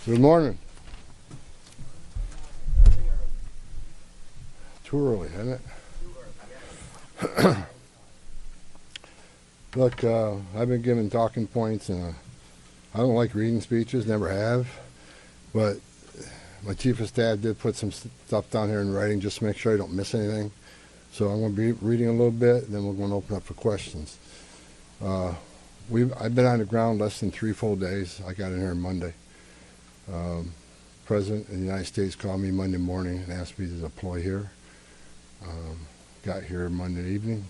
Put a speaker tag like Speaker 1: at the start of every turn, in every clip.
Speaker 1: Good morning. Too early, isn't it? Look, I've been given talking points, and I don't like reading speeches, never have. But my chief of staff did put some stuff down here in writing just to make sure I don't miss anything. So I'm going to be reading a little bit, and then we're going to open up for questions. I've been on the ground less than 3 full days. I got in here Monday. President of the United States called me Monday morning and asked me to deploy here. Got here Monday evening,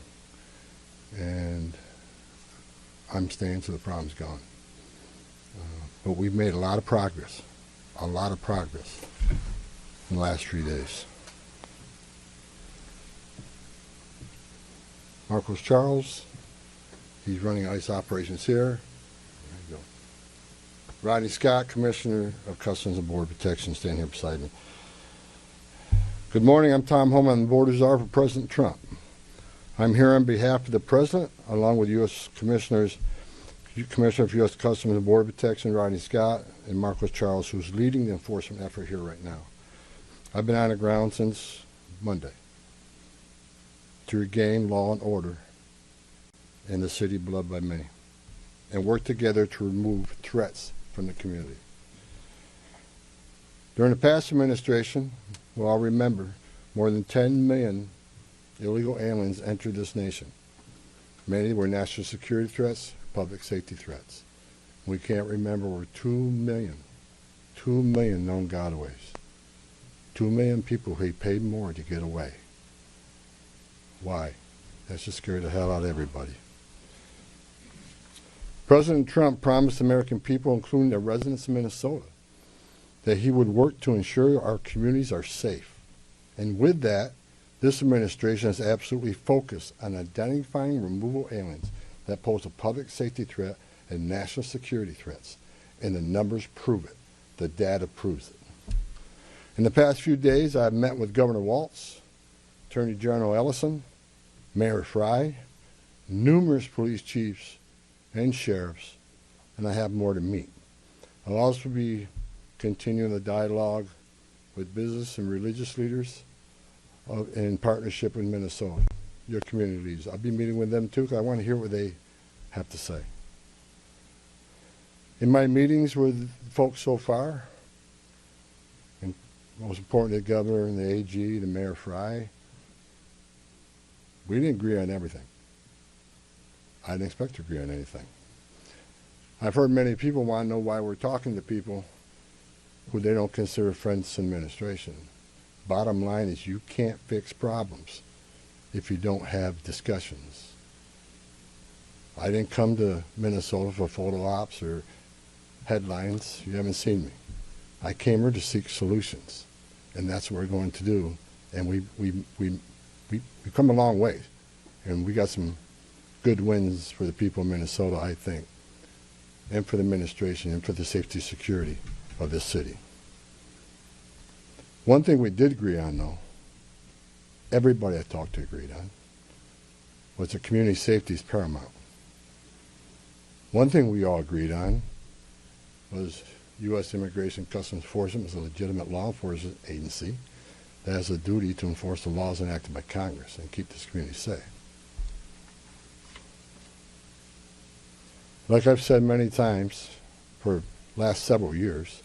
Speaker 1: and I'm staying till the problem's gone. But we've made a lot of progress in the last 3 days. Marcos Charles, he's running ICE operations here. There you go. Rodney Scott, Commissioner of Customs and Border Protection, standing here beside me. Good morning, I'm Tom Homan, the Border Czar for President Trump. I'm here on behalf of the President, along with U.S. Commissioner for U.S. Customs and Border Protection, Rodney Scott, and Marcos Charles, who's leading the enforcement effort here right now. I've been on the ground since Monday to regain law and order in the city beloved by many, and work together to remove threats from the community. During the past administration, we'll all remember, more than 10 million illegal aliens entered this nation. Many were national security threats, public safety threats. We can't remember over 2 million known gotaways. 2 million people who paid more to get away. Why? That should scare the hell out of everybody. President Trump promised American people, including the residents of Minnesota, that he would work to ensure our communities are safe. And with that, this administration is absolutely focused on identifying removal aliens that pose a public safety threat and national security threats. And the numbers prove it. The data proves it. In the past few days, I've met with Governor Walz, Attorney General Ellison, Mayor Fry, numerous police chiefs and sheriffs, and I have more to meet. I'll also be continuing the dialogue with business and religious leaders in partnership with Minnesota, your community leaders. I'll be meeting with them too, because I want to hear what they have to say. In my meetings with folks so far, and most important, the governor and the AG, the Mayor Fry, we didn't agree on everything. I didn't expect to agree on anything. I've heard many people want to know why we're talking to people who they don't consider friends in administration. Bottom line is, you can't fix problems if you don't have discussions. I didn't come to Minnesota for photo ops or headlines. You haven't seen me. I came here to seek solutions, and that's what we're going to do. And we've come a long way, and we got some good wins for the people of Minnesota, I think, and for the administration and for the safety and security of this city. One thing we did agree on, though, everybody I talked to agreed on, was that community safety is paramount. One thing we all agreed on was U.S. Immigration Customs Enforcement is a legitimate law enforcement agency that has a duty to enforce the laws enacted by Congress and keep this community safe. Like I've said many times for the last several years,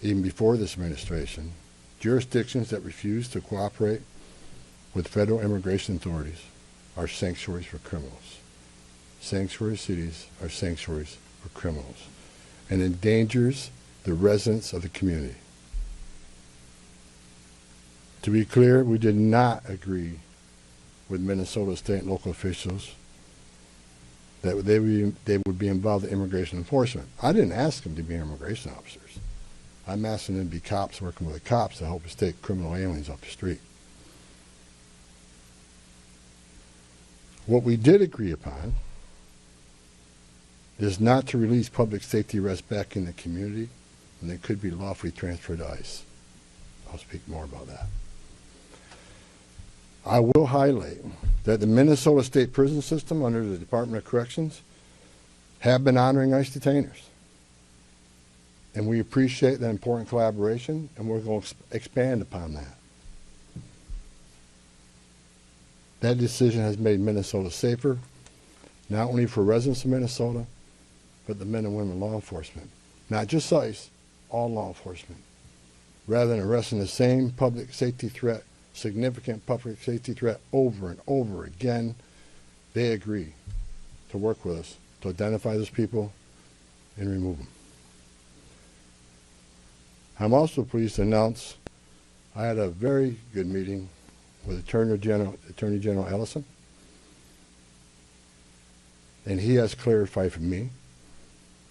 Speaker 1: even before this administration, jurisdictions that refuse to cooperate with federal immigration authorities are sanctuaries for criminals. Sanctuary cities are sanctuaries for criminals, and endangers the residents of the community. To be clear, we did not agree with Minnesota state and local officials that they would be involved in immigration enforcement. I didn't ask them to be immigration officers. I'm asking them to be cops working with the cops to help us take criminal aliens off the street. What we did agree upon is not to release public safety arrests back in the community when they could be lawfully transferred to ICE. I'll speak more about that. I will highlight that the Minnesota State Prison System under the Department of Corrections have been honoring ICE detainers. And we appreciate that important collaboration, and we're going to expand upon that. That decision has made Minnesota safer, not only for residents of Minnesota, but the men and women law enforcement. Not just ICE, all law enforcement. Rather than arresting the same public safety threat, significant public safety threat over and over again, they agree to work with us to identify those people and remove them. I'm also pleased to announce I had a very good meeting with Attorney General Ellison, and he has clarified for me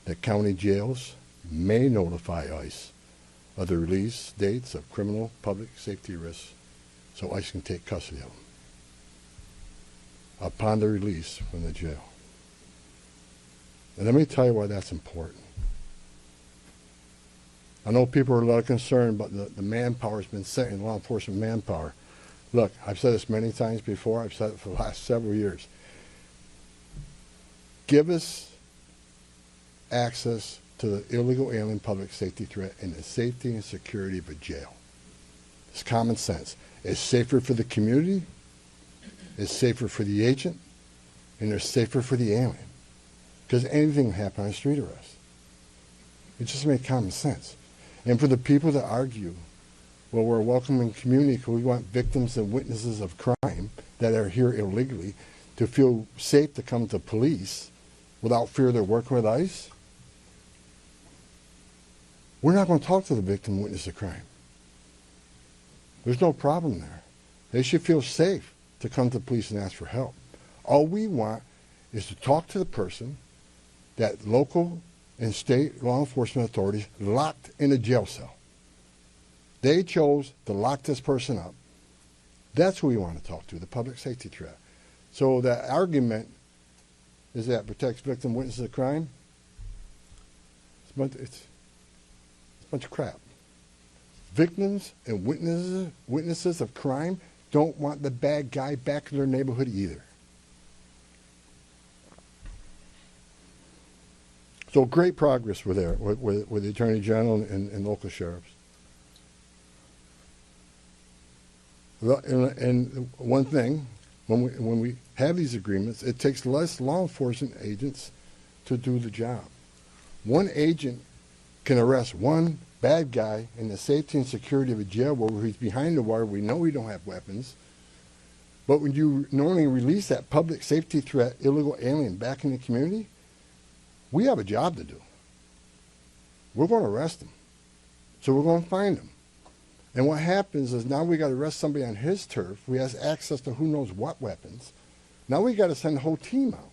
Speaker 1: that county jails may notify ICE of the release dates of criminal public safety risks so ICE can take custody of them upon the release from the jail. And let me tell you why that's important. I know people are a lot concerned about the manpower has been sent in law enforcement manpower. Look, I've said this many times before. I've said it for the last several years. Give us access to the illegal alien public safety threat and the safety and security of a jail. It's common sense. It's safer for the community, it's safer for the agent, and it's safer for the alien. Because anything can happen on a street arrest. It just makes common sense. And for the people that argue, well, we're a welcoming community because we want victims and witnesses of crime that are here illegally to feel safe to come to police without fear they're working with ICE, we're not going to talk to the victim and witness of crime. There's no problem there. They should feel safe to come to police and ask for help. All we want is to talk to the person that local and state law enforcement authorities locked in a jail cell. They chose to lock this person up. That's who we want to talk to, the public safety threat. So that argument is that protects victim witnesses of crime. It's a bunch of crap. Victims and witnesses of crime don't want the bad guy back in their neighborhood either. So great progress with the Attorney General and local sheriffs. And one thing, when we have these agreements, it takes less law enforcement agents to do the job. One agent can arrest one bad guy in the safety and security of a jail where he's behind the wire. We know we don't have weapons. But when you normally release that public safety threat, illegal alien back in the community, we have a job to do. We're going to arrest him. So we're going to find him. And what happens is now we got to arrest somebody on his turf. We have access to who knows what weapons. Now we got to send the whole team out.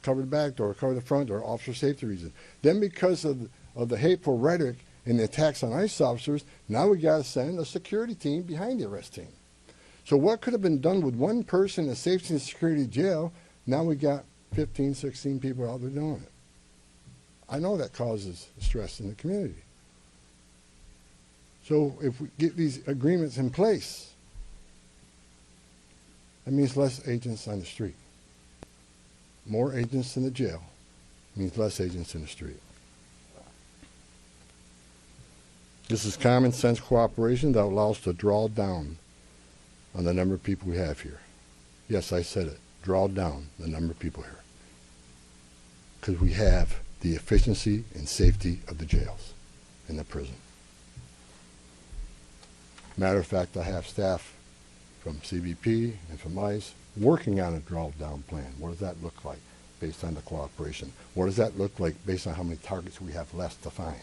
Speaker 1: Cover the back door, cover the front door, officer safety reasons. Then because of the hateful rhetoric and the attacks on ICE officers, now we got to send a security team behind the arrest team. So what could have been done with one person in a safety and security jail, now we got 15, 16 people out there doing it. I know that causes stress in the community. So if we get these agreements in place, that means less agents on the street. More agents in the jail means less agents in the street. This is common sense cooperation that allows us to draw down on the number of people we have here. Yes, I said it. Draw down the number of people here. Because we have the efficiency and safety of the jails and the prison. Matter of fact, I have staff from CBP and from ICE working on a draw-down plan. What does that look like based on the cooperation? What does that look like based on how many targets we have left to find?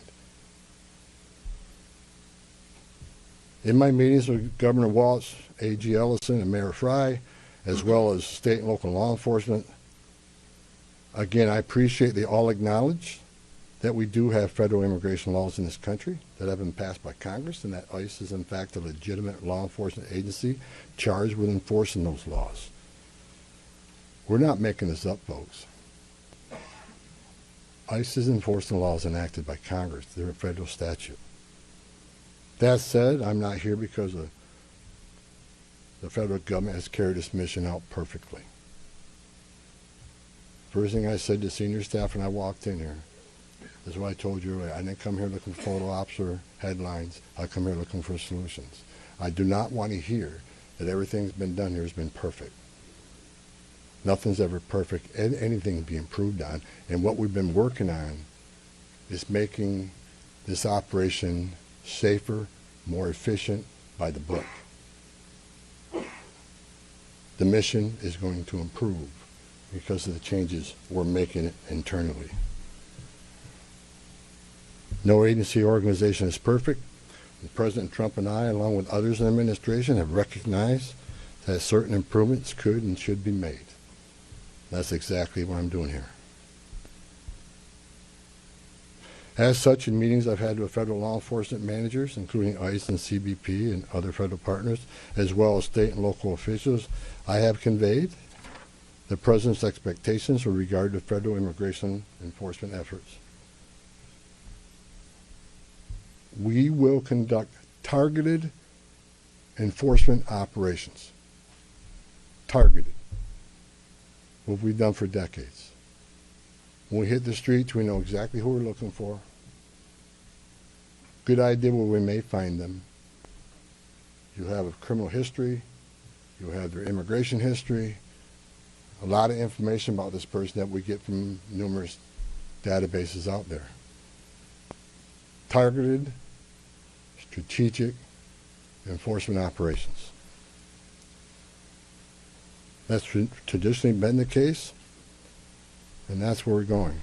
Speaker 1: In my meetings with Governor Walz, A.G. Ellison, and Mayor Fry, as well as state and local law enforcement, again, I appreciate they all acknowledge that we do have federal immigration laws in this country that have been passed by Congress, and that ICE is in fact a legitimate law enforcement agency charged with enforcing those laws. We're not making this up, folks. ICE is enforcing laws enacted by Congress. They're a federal statute. That said, I'm not here because the federal government has carried this mission out perfectly. First thing I said to senior staff when I walked in here, That's what I told you earlier. I didn't come here looking for photo ops or headlines. I come here looking for solutions. I do not want to hear that everything's been done here has been perfect. Nothing's ever perfect. Anything can be improved on. And what we've been working on is making this operation safer, more efficient, by the book. The mission is going to improve because of the changes we're making internally. No agency or organization is perfect. And President Trump and I, along with others in the administration, have recognized that certain improvements could and should be made. That's exactly what I'm doing here. As such, in meetings I've had with federal law enforcement managers, including ICE and CBP and other federal partners, as well as state and local officials, I have conveyed the President's expectations with regard to federal immigration enforcement efforts. We will conduct targeted enforcement operations. Targeted. What we've done for decades. When we hit the streets, we know exactly who we're looking for. Good idea where we may find them. You have a criminal history. You have their immigration history. A lot of information about this person that we get from numerous databases out there. Targeted, strategic enforcement operations. That's traditionally been the case, and that's where we're going.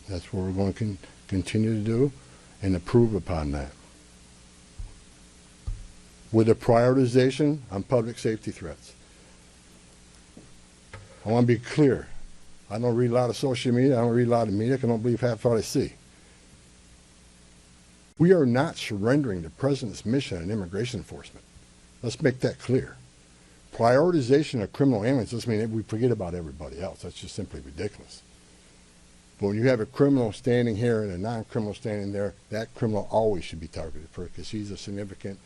Speaker 1: That's what we're going to continue to do and improve upon that. With a prioritization on public safety threats. I want to be clear. I don't read a lot of social media. I don't read a lot of media. I don't believe half what I see. We are not surrendering the President's mission in immigration enforcement. Let's make that clear. Prioritization of criminal aliens doesn't mean that we forget about everybody else. That's just simply ridiculous. But when you have a criminal standing here and a non-criminal standing there, that criminal always should be targeted first because he's a significant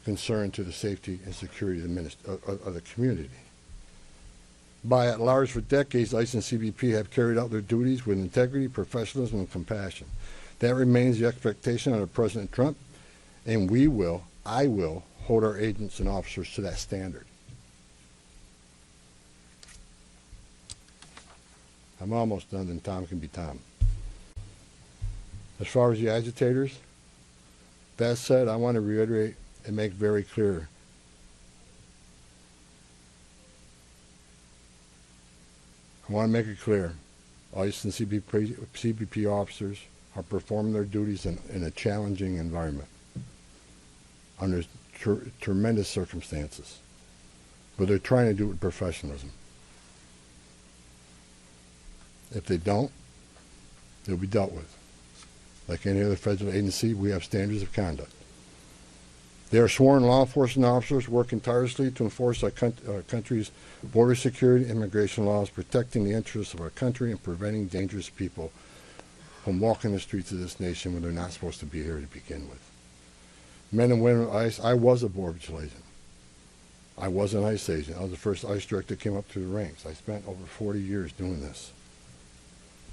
Speaker 1: concern to the safety and security of the community. By and large, for decades, ICE and CBP have carried out their duties with integrity, professionalism, and compassion. That remains the expectation under President Trump, and I will, hold our agents and officers to that standard. I'm almost done, then Tom can be Tom. As far as the agitators, that said, I want to reiterate and make very clear I want to make it clear, ICE and CBP officers are performing their duties in a challenging environment under tremendous circumstances, but they're trying to do it with professionalism. If they don't, they'll be dealt with. Like any other federal agency, we have standards of conduct. They are sworn law enforcement officers working tirelessly to enforce our country's border security and immigration laws, protecting the interests of our country and preventing dangerous people from walking the streets of this nation when they're not supposed to be here to begin with. Men and women of ICE, I was a Border Patrol agent. I was an ICE agent. I was the first ICE director that came up through the ranks. I spent over 40 years doing this.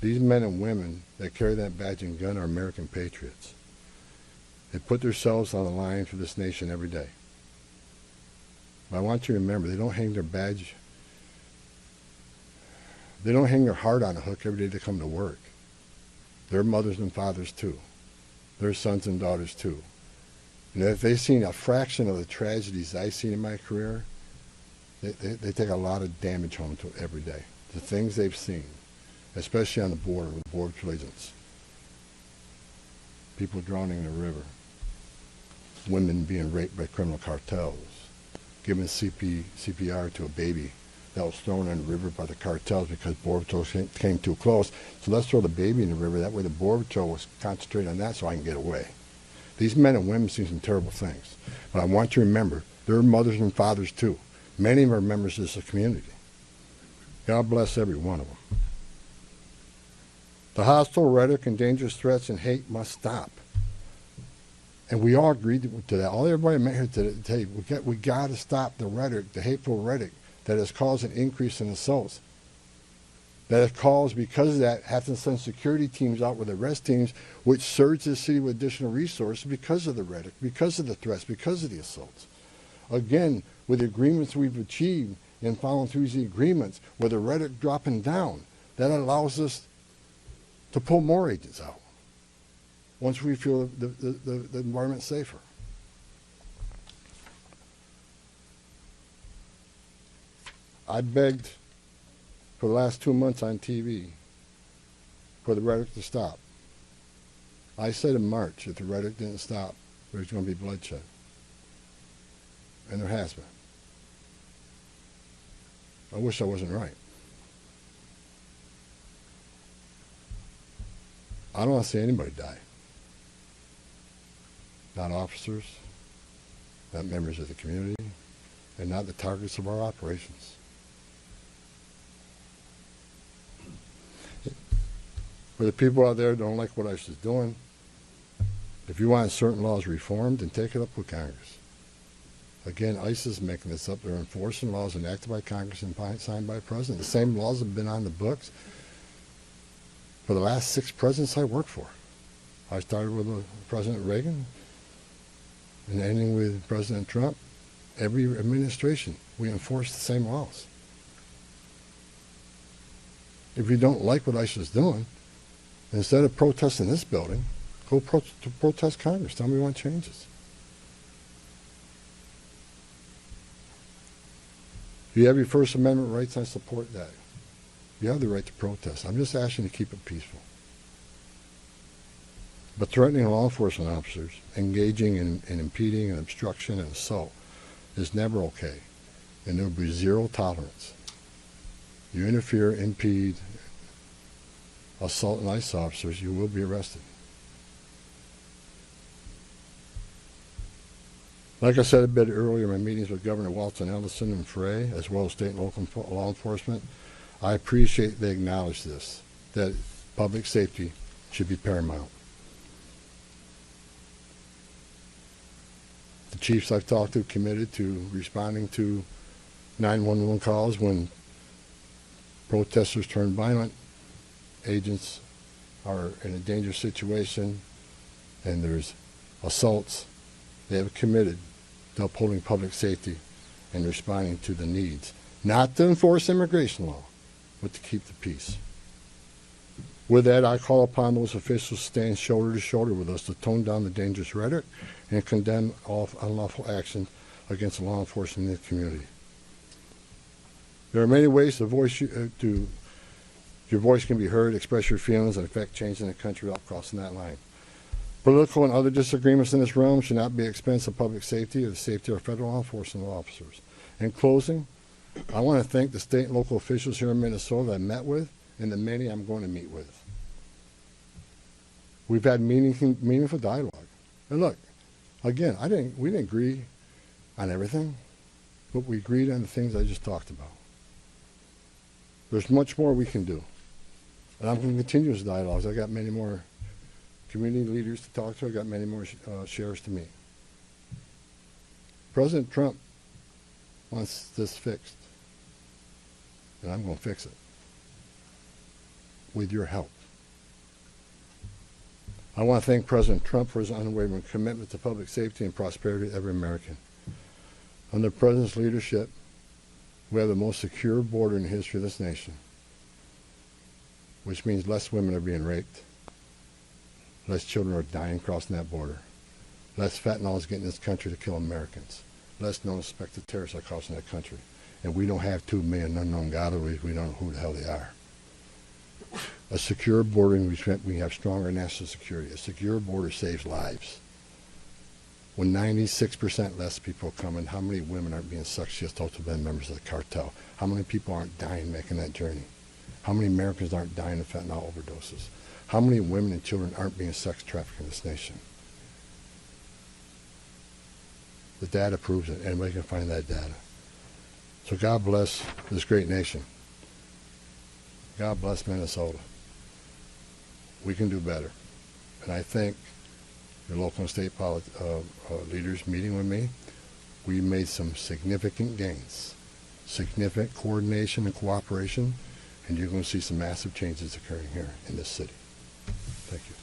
Speaker 1: These men and women that carry that badge and gun are American patriots. They put themselves on the line for this nation every day. But I want you to remember, they don't hang their badge, they don't hang their heart on a hook every day they come to work. They're mothers and fathers too. They're sons and daughters too. And if they've seen a fraction of the tragedies I've seen in my career, they take a lot of damage home to every day. The things they've seen, especially on the border with Border Patrol agents. People drowning in the river. Women being raped by criminal cartels. Giving CPR to a baby that was thrown in the river by the cartels because Border Patrol came too close. So let's throw the baby in the river. That way the Border Patrol was concentrating on that so I can get away. These men and women see some terrible things. But I want you to remember, they're mothers and fathers too. Many of them are members of this community. God bless every one of them. The hostile rhetoric and dangerous threats and hate must stop. And we all agreed to that. All everybody met here to tell you, we got to stop the rhetoric, the hateful rhetoric that has caused an increase in assaults that have caused, because of that, have to send security teams out with arrest teams, which surge the city with additional resources because of the rhetoric, because of the threats, because of the assaults. Again, with the agreements we've achieved and following through the agreements, with the rhetoric dropping down, that allows us to pull more agents out once we feel the environment's safer. I begged for the last 2 months on TV for the rhetoric to stop. I said in March, if the rhetoric didn't stop, there's going to be bloodshed. And there has been. I wish I wasn't right. I don't want to see anybody die. Not officers, not members of the community, and not the targets of our operations. For the people out there who don't like what ICE is doing, if you want certain laws reformed, then take it up with Congress. Again, ICE is making this up. They're enforcing laws enacted by Congress and signed by the President. The same laws have been on the books for the last 6 presidents I worked for. I started with President Reagan and ending with President Trump. Every administration, we enforce the same laws. If you don't like what ICE is doing, instead of protesting this building, go protest Congress. Tell me you want changes. You have your First Amendment rights. I support that. You have the right to protest. I'm just asking you to keep it peaceful. But threatening law enforcement officers, engaging in impeding and obstruction and assault is never okay. And there will be zero tolerance. You interfere, impede, assault an ICE officers, you will be arrested. Like I said a bit earlier in my meetings with Governor Walton, Ellison, and Frey, as well as state and local law enforcement, I appreciate they acknowledge this, that public safety should be paramount. The chiefs I've talked to committed to responding to 911 calls when protesters turn violent, agents are in a dangerous situation, and there's assaults. They have committed to upholding public safety and responding to the needs, not to enforce immigration law, but to keep the peace. With that, I call upon those officials to stand shoulder to shoulder with us to tone down the dangerous rhetoric and condemn all unlawful action against law enforcement in the community. There are many ways your voice can be heard, express your feelings, and affect change in the country without crossing that line. Political and other disagreements in this realm should not be at the expense of public safety or the safety of federal law enforcement officers. In closing, I want to thank the state and local officials here in Minnesota that I met with and the many I'm going to meet with. We've had meaningful dialogue. And look, again, we didn't agree on everything, but we agreed on the things I just talked about. There's much more we can do. And I'm going to continue this dialogue. I got many more community leaders to talk to. I got many more sheriffs to meet. President Trump wants this fixed. And I'm going to fix it. With your help. I want to thank President Trump for his unwavering commitment to public safety and prosperity of every American. Under the President's leadership, we have the most secure border in the history of this nation, which means less women are being raped, less children are dying crossing that border, less fentanyl is getting in this country to kill Americans, less known suspected terrorists are crossing that country, and we don't have 2 million unknown gotaways. We don't know who the hell they are. A secure border, we have stronger national security. A secure border saves lives. When 96% less people are coming, how many women aren't being sucked to by members of the cartel? How many people aren't dying making that journey? How many Americans aren't dying of fentanyl overdoses? How many women and children aren't being sex trafficked in this nation? The data proves it. Anybody can find that data. So God bless this great nation. God bless Minnesota. We can do better. And I thank your local and state leaders meeting with me. We made some significant gains, significant coordination and cooperation And you're going to see some massive changes occurring here in this city. Thank you.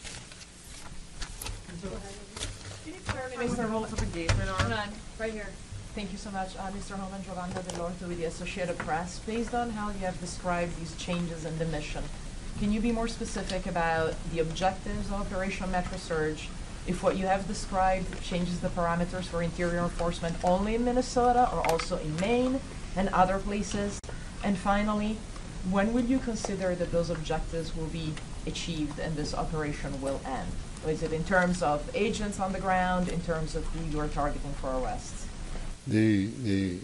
Speaker 2: Mr. Homan, for engagement
Speaker 3: Hold on, right here.
Speaker 2: Thank you so much. Mr. Homan, Giovanna Delorto with the Associated Press. Based on how you have described these changes in the mission, can you be more specific about the objectives of Operation Metro Surge? If what you have described changes the parameters for interior enforcement only in Minnesota or also in Maine and other places? And finally, when will you consider that those objectives will be achieved and this operation will end? Is it in terms of agents on the ground, in terms of who you are targeting for arrests?
Speaker 1: The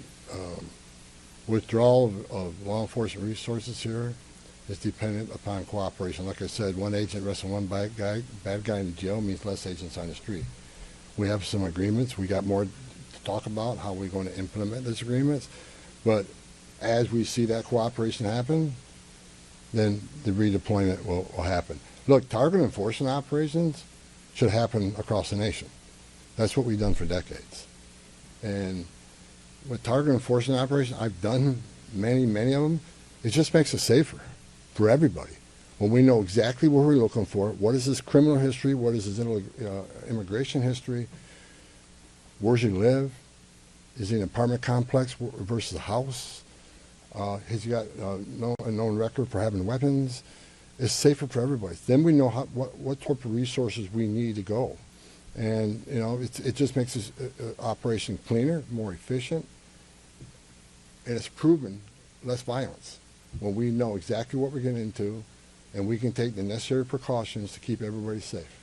Speaker 1: withdrawal of law enforcement resources here is dependent upon cooperation. Like I said, one agent arresting one bad guy in jail means less agents on the street. We have some agreements. We got more to talk about how we're going to implement those agreements. But as we see that cooperation happen, then the redeployment will happen. Look, target enforcement operations should happen across the nation. That's what we've done for decades. And with target enforcement operations, I've done many of them. It just makes it safer for everybody. When we know exactly what we're looking for, what is his criminal history, what is his immigration history, where does he live, is he in an apartment complex versus a house, has he got a known record for having weapons. It's safer for everybody. Then we know what type of resources we need to go. And, you know, it just makes this operation cleaner, more efficient, and it's proven less violence when we know exactly what we're getting into and we can take the necessary precautions to keep everybody safe.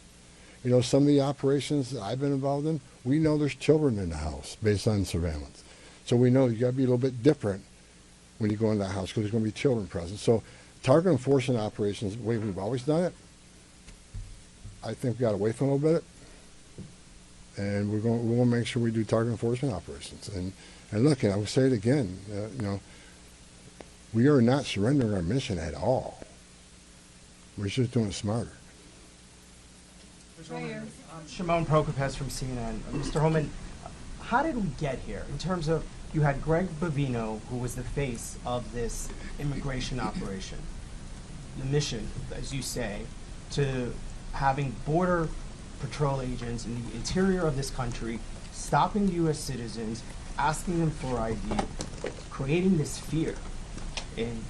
Speaker 1: You know, some of the operations that I've been involved in, we know there's children in the house based on surveillance. So we know you got to be a little bit different when you go in that house because there's going to be children present. So target enforcement operations, the way we've always done it, I think we got away from a little bit. And we're going to make sure we do target enforcement operations. And look, and I will say it again, you know, we are not surrendering our mission at all. We're just doing it smarter.
Speaker 4: Shimon Prokopez from CNN. Mr. Homan, how did we get here in terms of you had Greg Bovino, who was the face of this immigration operation, the mission, as you say, to having border patrol agents in the interior of this country, stopping U.S. citizens, asking them for ID, creating this fear in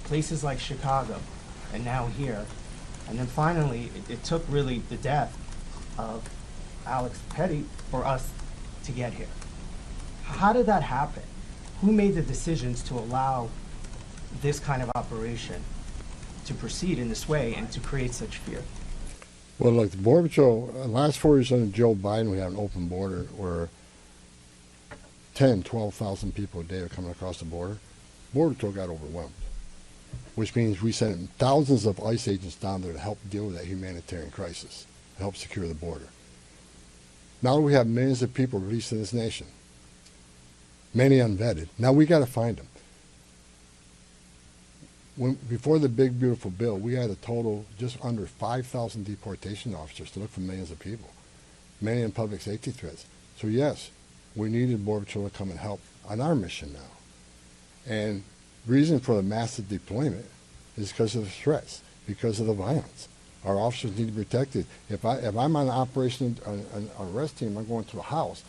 Speaker 4: places like Chicago and now here. And then finally, it took really the death of Alex Petty for us to get here. How did that happen? Who made the decisions to allow this kind of operation to proceed in this way and to create such fear?
Speaker 1: Well, look, the Border Patrol, last 4 years under Joe Biden, we had an open border where 10, 12,000 people a day are coming across the border. Border Patrol got overwhelmed, which means we sent thousands of ICE agents down there to help deal with that humanitarian crisis, to help secure the border. Now we have millions of people released in this nation, many unvetted. Now we got to find them. Before the big, beautiful bill, we had a total just under 5,000 deportation officers to look for millions of people, many in public safety threats. So yes, we needed Border Patrol to come and help on our mission now. And reason for the massive deployment is because of the threats, because of the violence. Our officers need to be protected. If I'm on an operation, an arrest team, I'm going to a house,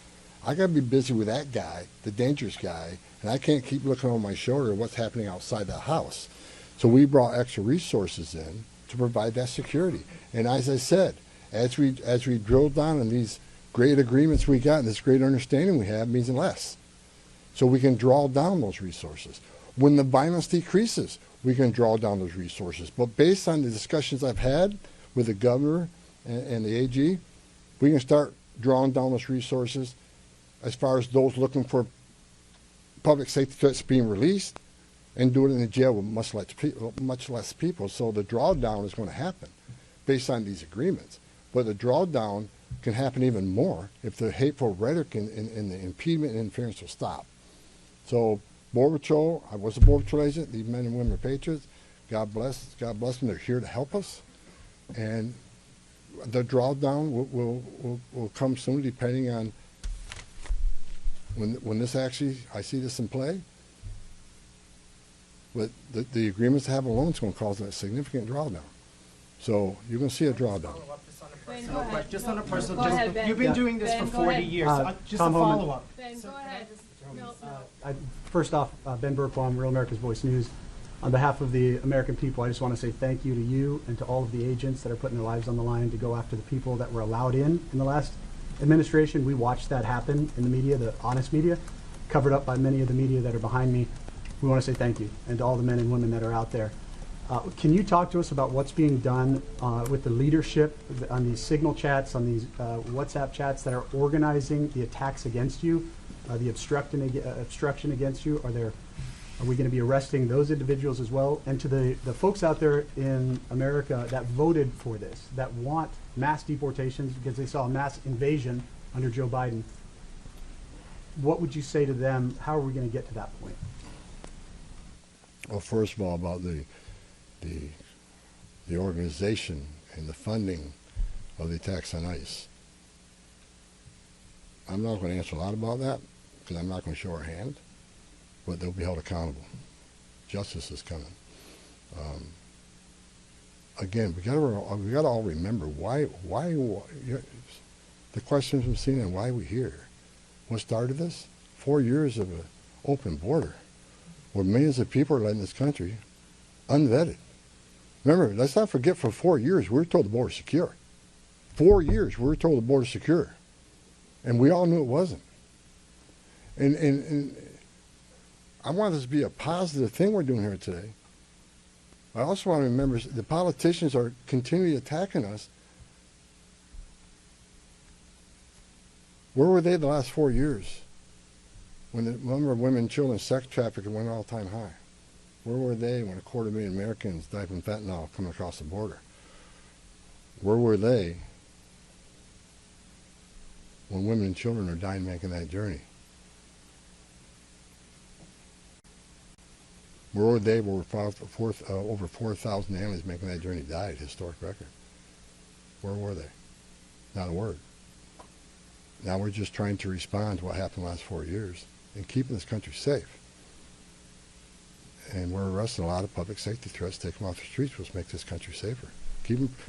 Speaker 1: I got to be busy with that guy, the dangerous guy, and I can't keep looking over my shoulder at what's happening outside the house. So we brought extra resources in to provide that security. And as I said, as we drill down on these great agreements we got and this great understanding we have means less. So we can draw down those resources. When the violence decreases, we can draw down those resources. But based on the discussions I've had with the governor and the AG, we can start drawing down those resources as far as those looking for public safety threats being released, and do it in the jail with much less people. So the drawdown is going to happen based on these agreements. But the drawdown can happen even more if the hateful rhetoric and the impediment and interference will stop. So Border Patrol, I was a Border Patrol agent. These men and women are patriots. God bless them. They're here to help us. And the drawdown will come soon, depending on when this actually, I see this in play. But the agreements to have a loan is going to cause a significant drawdown. So you're going to see a drawdown.
Speaker 4: Just on a personal,
Speaker 2: Go ahead, Ben.
Speaker 4: you've been doing this
Speaker 2: Ben,
Speaker 4: for
Speaker 2: go
Speaker 4: 40
Speaker 2: ahead.
Speaker 4: years. Just a
Speaker 3: Tom Homan.
Speaker 4: follow-up.
Speaker 2: Ben, go ahead. No.
Speaker 3: First off, Ben Burkbaum, Real America's Voice News. On behalf of the American people, I just want to say thank you to you and to all of the agents that are putting their lives on the line to go after the people that were allowed in the last administration. We watched that happen in the media, the honest media, covered up by many of the media that are behind me. We want to say thank you, and to all the men and women that are out there. Can you talk to us about what's being done with the leadership on these signal chats, on these WhatsApp chats that are organizing the attacks against you, the obstruction against you? Are we going to be arresting those individuals as well? And to the folks out there in America that voted for this, that want mass deportations because they saw a mass invasion under Joe Biden, what would you say to them? How are we going to get to that point?
Speaker 1: Well, first of all, about the organization and the funding of the attacks on ICE. I'm not going to answer a lot about that because I'm not going to show our hand, but they'll be held accountable. Justice is coming. Again, we got to all remember why the question from CNN, why are we here? What started this? 4 years of an open border where millions of people are let in this country unvetted. Remember, let's not forget, for 4 years we were told the border is secure. 4 years we were told the border is secure. And we all knew it wasn't. And I want this to be a positive thing we're doing here today. I also want to remember the politicians are continually attacking us. Where were they the last 4 years when the number of women and children sex trafficking went all-time high? Where were they when 250,000 Americans died from fentanyl coming across the border? Where were they when women and children are dying making that journey? Where were they when over 4,000 aliens making that journey died? Historic record. Where were they? Not a word. Now we're just trying to respond to what happened the last 4 years and keeping this country safe. And we're arresting a lot of public safety threats, take them off the streets, which make this country safer.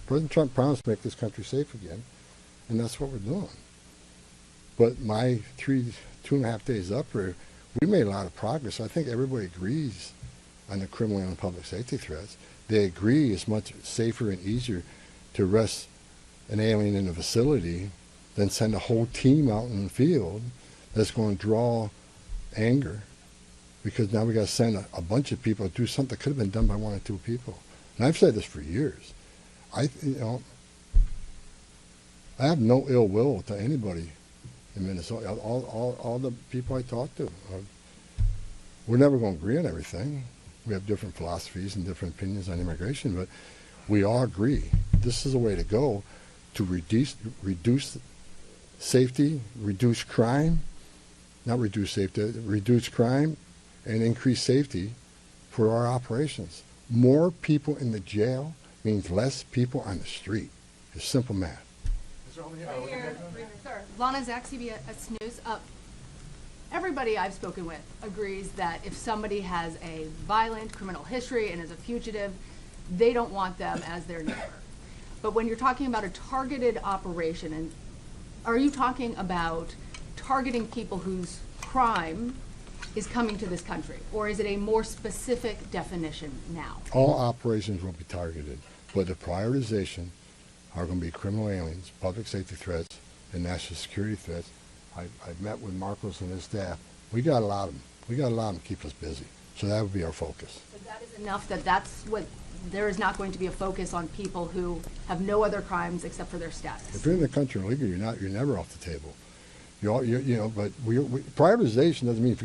Speaker 1: President Trump promised to make this country safe again, and that's what we're doing. But my 2.5 days up here, we made a lot of progress. I think everybody agrees on the criminal and public safety threats. They agree it's much safer and easier to arrest an alien in a facility than send a whole team out in the field that's going to draw anger, because now we got to send a bunch of people to do something that could have been done by 1 or 2 people. And I've said this for years. I have no ill will to anybody in Minnesota. All the people I talk to, we're never going to agree on everything. We have different philosophies and different opinions on immigration, but we all agree this is a way to go to reduce safety, reduce crime, not reduce safety, reduce crime and increase safety for our operations. More people in the jail means less people on the street. It's simple math.
Speaker 5: Sir, Lana Zach, CBS News. Everybody I've spoken with agrees that if somebody has a violent criminal history and is a fugitive, they don't want them as their neighbor. But when you're talking about a targeted operation, and are you talking about targeting people whose crime is coming to this country, or is it a more specific definition now?
Speaker 1: All operations will be targeted, but the prioritization are going to be criminal aliens, public safety threats, and national security threats. I've met with Marcos and his staff. We got a lot of them. We got a lot of them to keep us busy. So that would be our focus.
Speaker 5: So that is enough that's what, there is not going to be a focus on people who have no other crimes except for their status.
Speaker 1: If you're in the country illegally, you're never off the table. But prioritization doesn't mean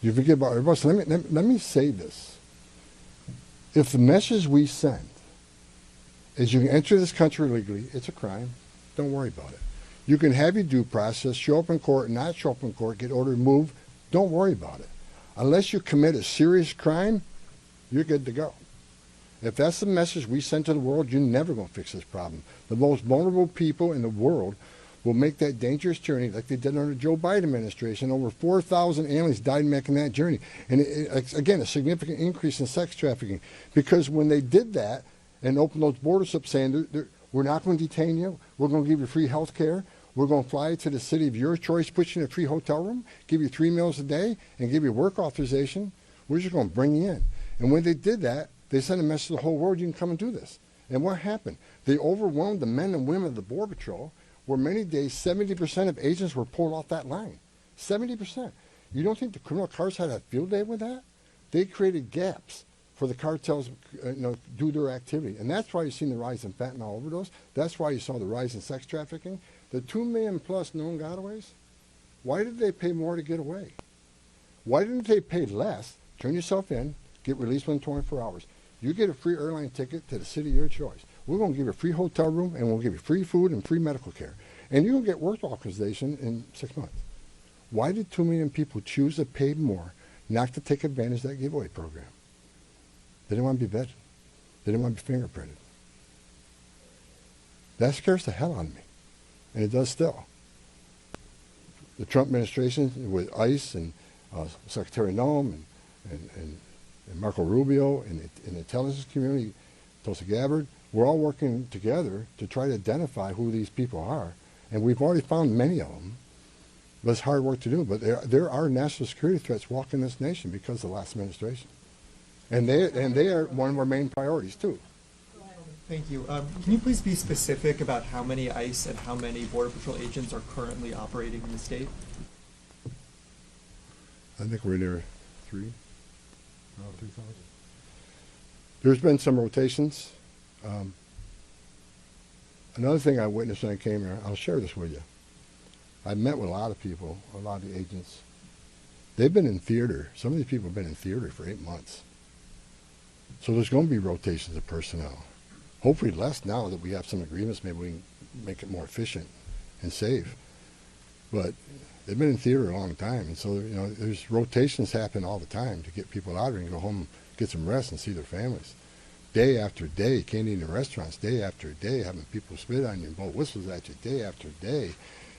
Speaker 1: you forget about everybody. So let me say this. If the message we send is you can enter this country illegally, it's a crime, don't worry about it. You can have your due process, show up in court, not show up in court, get ordered removed, don't worry about it. Unless you commit a serious crime, you're good to go. If that's the message we send to the world, you're never going to fix this problem. The most vulnerable people in the world will make that dangerous journey like they did under the Joe Biden administration. Over 4,000 aliens died making that journey. And again, a significant increase in sex trafficking. Because when they did that and opened those borders up saying, we're not going to detain you, we're going to give you free health care, we're going to fly you to the city of your choice, put you in a free hotel room, give you 3 meals a day, and give you work authorization, we're just going to bring you in. And when they did that, they sent a message to the whole world, you can come and do this. And what happened? They overwhelmed the men and women of the Border Patrol, where many days 70% of agents were pulled off that line. 70%. You don't think the criminal cars had a field day with that? They created gaps for the cartels do their activity. And that's why you've seen the rise in fentanyl overdose. That's why you saw the rise in sex trafficking. The 2 million plus known gotaways, why did they pay more to get away? Why didn't they pay less, turn yourself in, get released within 24 hours? You get a free airline ticket to the city of your choice. We're going to give you a free hotel room, and we'll give you free food and free medical care. And you're going to get work authorization in 6 months. Why did 2 million people choose to pay more not to take advantage of that giveaway program? They didn't want to be vetted. They didn't want to be fingerprinted. That scares the hell out of me. And it does still. The Trump administration with ICE and Secretary Noem and Marco Rubio and the intelligence community, Tulsi Gabbard, we're all working together to try to identify who these people are. And we've already found many of them. But it's hard work to do. But there are national security threats walking this nation because of the last administration. And they are one of our main priorities, too.
Speaker 6: Thank you. Can you please be specific about how many ICE and how many Border Patrol agents are currently operating in the state?
Speaker 1: I think we're near 3,000. There's been some rotations. Another thing I witnessed when I came here, I'll share this with you. I met with a lot of people, a lot of the agents. They've been in theater. Some of these people have been in theater for 8 months. So there's going to be rotations of personnel. Hopefully less now that we have some agreements. Maybe we can make it more efficient and safe. But they've been in theater a long time. And so, there's rotations happen all the time to get people out here and go home, get some rest and see their families. Day after day, can't eat in restaurants, day after day, having people spit on you and blow whistles at you, day after day,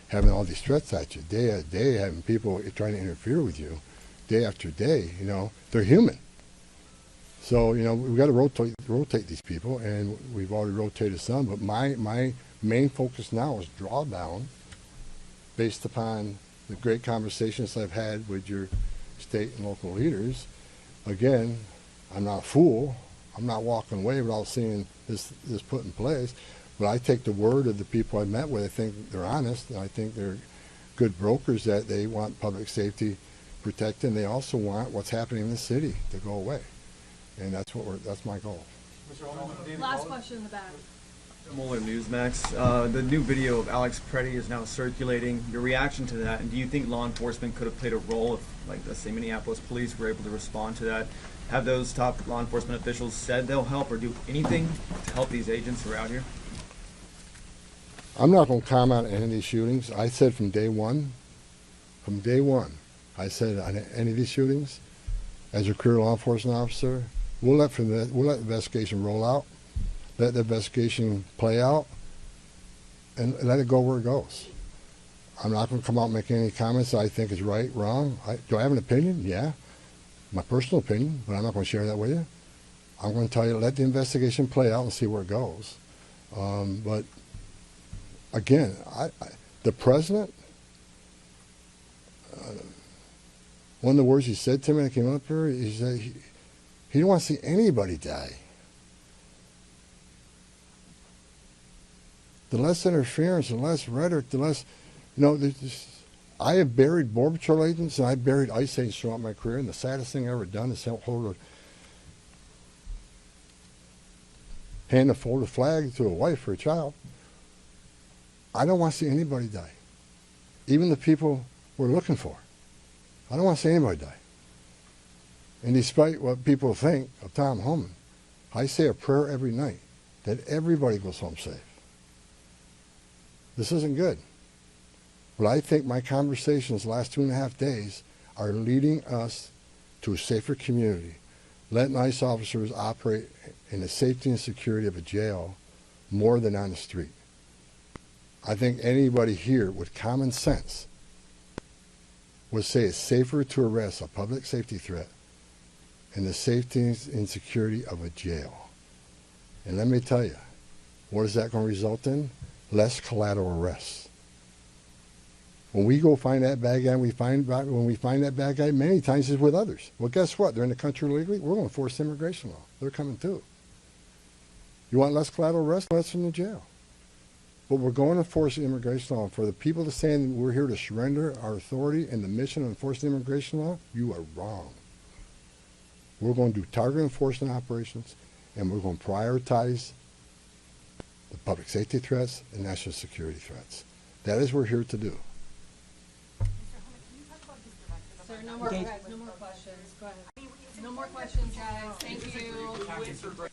Speaker 1: having all these threats at you, day after day, having people trying to interfere with you, day after day. They're human. So, we've got to rotate these people, and we've already rotated some, but my main focus now is drawdown based upon the great conversations I've had with your state and local leaders. Again, I'm not a fool. I'm not walking away without seeing this put in place. But I take the word of the people I met with. I think they're honest. I think they're good brokers, that they want public safety protected. And they also want what's happening in the city to go away. And that's my goal.
Speaker 5: Last question in the back.
Speaker 6: Mueller Newsmax. The new video of Alex Preddy is now circulating. Your reaction to that, and do you think law enforcement could have played a role if, let's say, Minneapolis police were able to respond to that? Have those top law enforcement officials said they'll help or do anything to help these agents who are out here?
Speaker 1: I'm not going to comment on any of these shootings. I said from day one, I said on any of these shootings, as a career law enforcement officer, we'll let the investigation roll out, let the investigation play out, and let it go where it goes. I'm not going to come out and make any comments that I think is right, wrong. Do I have an opinion? Yeah. My personal opinion, but I'm not going to share that with you. I'm going to tell you, let the investigation play out and see where it goes. But again, the president, one of the words he said to me when I came up here, he said he didn't want to see anybody die. The less interference, the less rhetoric, the less, I have buried Border Patrol agents and I've buried ICE agents throughout my career, and the saddest thing I've ever done is hand a folded flag to a wife or a child. I don't want to see anybody die, even the people we're looking for. I don't want to see anybody die. And despite what people think of Tom Homan, I say a prayer every night that everybody goes home safe. This isn't good. But I think my conversations the last 2.5 days are leading us to a safer community, letting ICE officers operate in the safety and security of a jail more than on the street. I think anybody here with common sense would say it's safer to arrest a public safety threat and the safety and security of a jail. And let me tell you, what is that going to result in? Less collateral arrests. When we go find that bad guy, when we find that bad guy, many times it's with others. Well, guess what? They're in the country illegally. We're going to enforce immigration law. They're coming too. You want less collateral arrest? Less in the jail. But we're going to enforce immigration law. For the people to say we're here to surrender our authority and the mission of enforcing immigration law, you are wrong. We're going to do target enforcement operations, and we're going to prioritize the public safety threats and national security threats. That is what we're here to do.
Speaker 5: Sir, no more questions. Go ahead. No more questions, guys. Thank you.